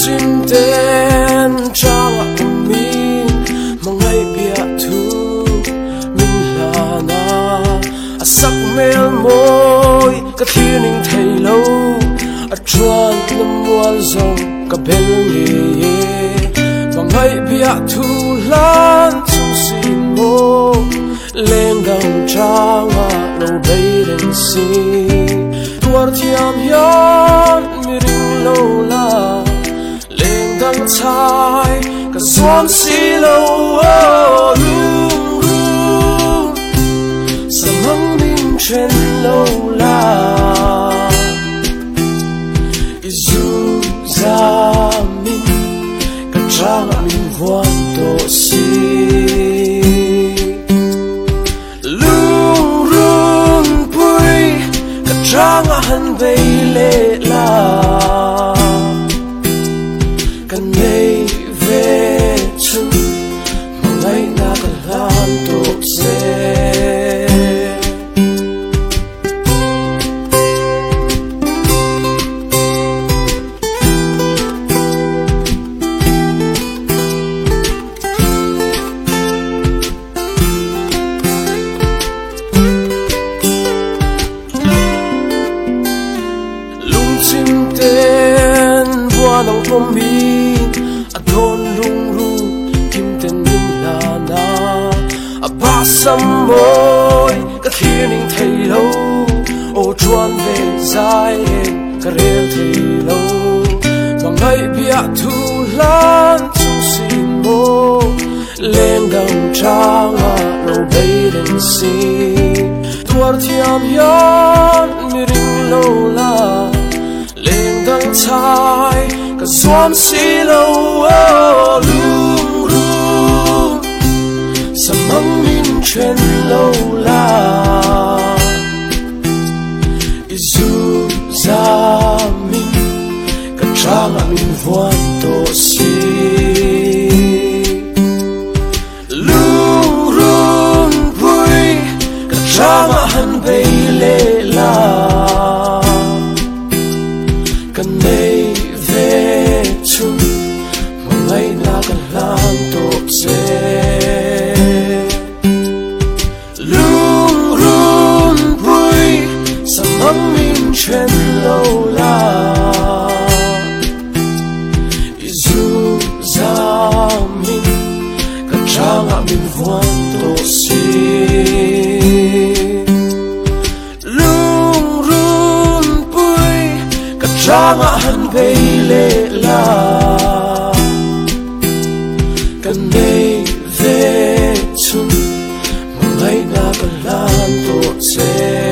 chim tên trăng min mong ngày bia thu min là na sắc mel môi cả thiên ninh thầy lâu chuan năm muôn dòng cả bên nghề mong ngày bia thu lan chung xin mô lên đằng trăng lâu bay đến xin tuar thiam hian mi ring lâu la lên đằng trái cả xuân xí lâu lung lung sa măng min trên lâu la izu za min cả trang min voan to si lung lung pui cả trang han bay lệ la kan nei ve chung mai na ka lan to se chim tên buồn nông thôn mi thôn lung lung kim tên min là na ba sâm môi các thiên ninh thầy lâu ô chuan về dài em các rêu thầy lâu bằng ngày bia thu lan chung xin mô lên đằng trang lâu bay đến xin tuar thiam hian mi ring lâu la lên đằng trái cả xuân xí lâu lung lung sa măng min trên lâu la izu za min cả trang min voan to si lung lung pui cả trang han bay lệ la kan nei ve chung mong ngày na kan lan to se lung lung pui sa măng min trên lâu la izu za min ka trang min voan to si trang han bay lệ la kan nei ve chung mong ngày na kan lan to se